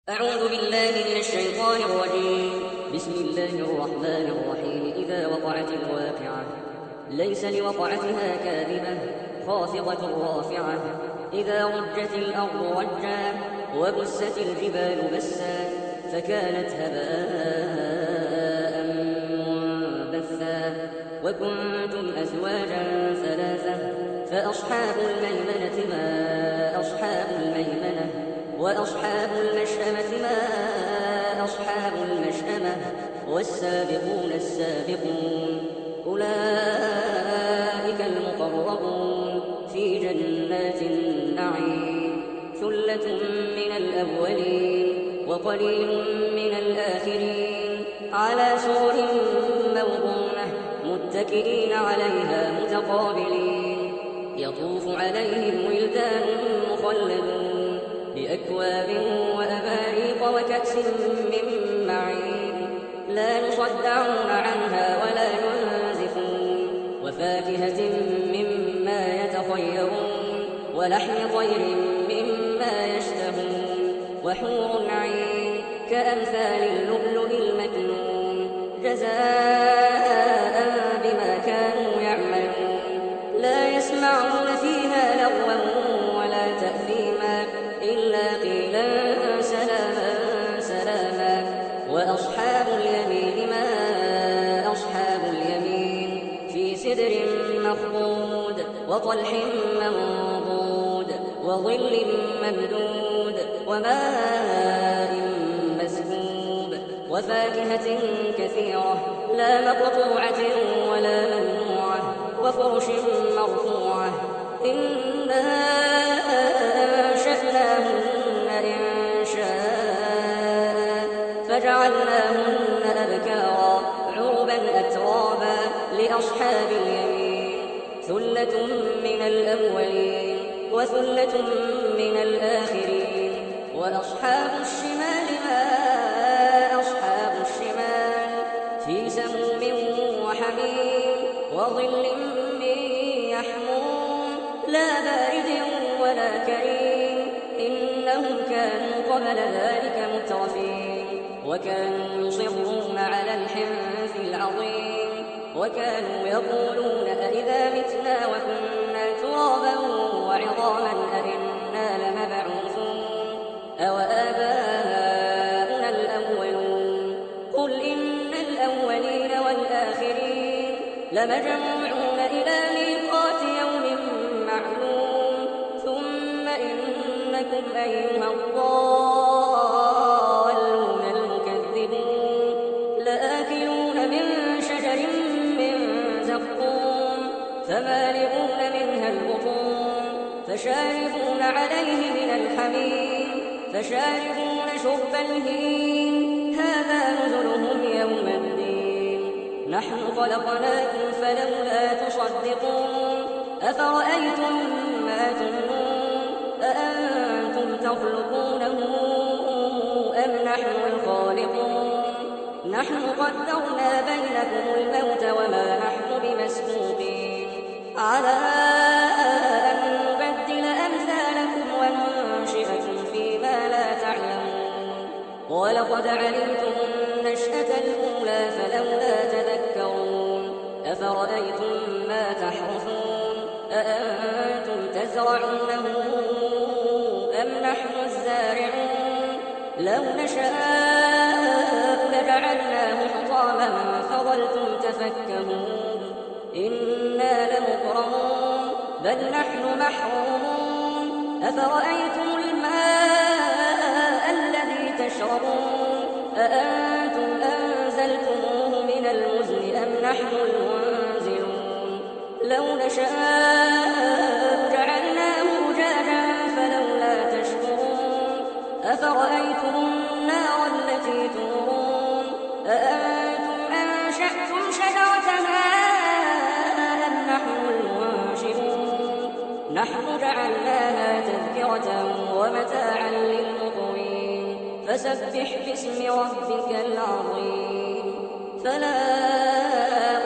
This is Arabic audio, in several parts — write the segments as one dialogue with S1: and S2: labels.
S1: أعوذ بالله من الشيطان الرجيم. بسم الله الرحمن الرحيم. إذا وقعت الواقعة ليس لوقعتها كاذبة خافضة رافعة. إذا رجت الأرض رجا وبست الجبال بسا فكانت هباء منبثا وكنتم أزواجا ثلاثة فأصحاب الميمنة ما أصحاب الميمنة وأصحاب المشأمة ما أصحاب المشأمة والسابقون السابقون أولئك المقربون في جنات النعيم ثلة من الأولين وقليل من الآخرين على سرر موضونة متكئين عليها متقابلين يطوف عليهم ولدان مخلدون بأكواب وأباريق وكأس من معين لا يصدعون عنها ولا ينزفون وفاكهة مما يتخيرون ولحم طير مما يشتهون وحور عين كأمثال اللؤلؤ المكنون جزاء بما كانوا يعملون لا يسمعون فيها لغوا ولا تأثيما إلا قيلا سلاما سلاما وأصحاب اليمين ما أصحاب اليمين في سدر مخضود وطلح منضود وظل ممدود وماء مسكوب وفاكهة كثيرة لا مقطوعة ولا ممنوعة وفرش مرفوعة إنا أنشأناهن إنشاء فجعلناهن أبكارا عربا أترابا لأصحاب اليمين ثلة من الأولين وثلة من الآخرين وأصحاب الشمال ما أصحاب الشمال في سموم وحميم وظل من يحموم لا بارد ولا كريم إنهم كانوا قبل ذلك مترفين وكانوا يصرون على الحنث العظيم وكانوا يقولون أئذا متنا وكنا ترابا وعظاما أئنا لمبعوثون أوآباؤنا الأولون قل إن الأولين والآخرين لمجموعون إلى ميقات يوم معلوم ثم إنكم أيها الضالون المكذبون لآكلون من شجر من زقوم فمالئون منها البطون فشاربون عليه من الحميم فشاربون شرب الهيم هذا نزلهم يوم الدين نحن خلقناكم فلولا تصدقون أفرأيتم ما تمنون أأنتم تخلقونه أم نحن الخالقون نحن قدرنا بينكم الموت وما نحن بمسبوقين على أن نبدل أمثالكم وننشئكم فيما لا تعلمون ولقد علمتم النشأة الأولى فلولا تذكرون أفرأيتم ما تحرثون أأنتم تزرعونه أم نحن الزارعون لو نشاء لجعلناه حطاما فظلتم تفكهون إنا لمغرمون بل نحن محرومون أفرأيتم الماء الذي تشربون أأنتم أنزلتموه من المزن أم نحن المنزلون لو نشاء جعلناه أجاجا فلولا تشكرون أفرأيتم النار التي تورون أأنتم أنشأتم شجرتها أم نحن المنشئون نحن جعلناها تذكرة ومتاعا للمقوين فسبح باسم ربك العظيم فلا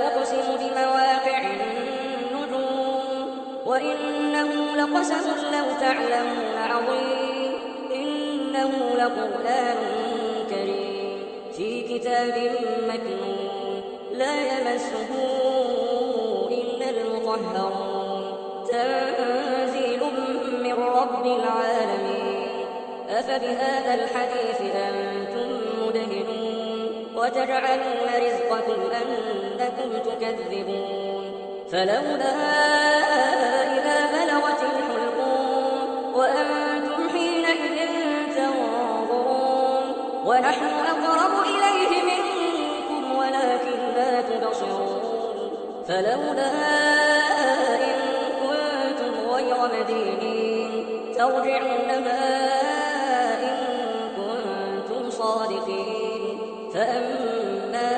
S1: أقسم بمواقع النجوم وإنه لقسم لو تعلمون عظيم إنه لقرآن كريم في كتاب مكنون لا يمسه إلا المطهرون تنزيل من رب العالمين أفبهذا الحديث أنتم مدهنون وتجعلون رزقكم أنكم تكذبون فلولا إذا بلغت الحلقوم وأنتم حينئذ تنظرون ونحن أقرب إليه منكم ولكن لا تبصرون فلولا إن كنتم غير مدينين ترجعونها إن كنتم صادقين فأما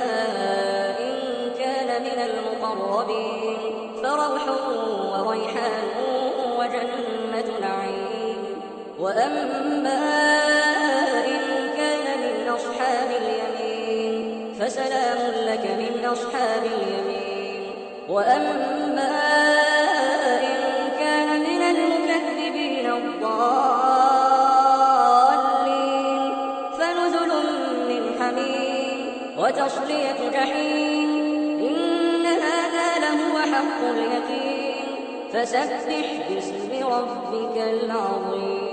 S1: إن كان من المقربين فروح وريحان وجنة نعيم وأما إن كان من أصحاب اليمين فسلام لك من أصحاب اليمين وأما إن كان من المكذبين الضالين فنزل من حميم وتصلية جحيم إن هذا لهو حق اليقين فسبح باسم ربك العظيم.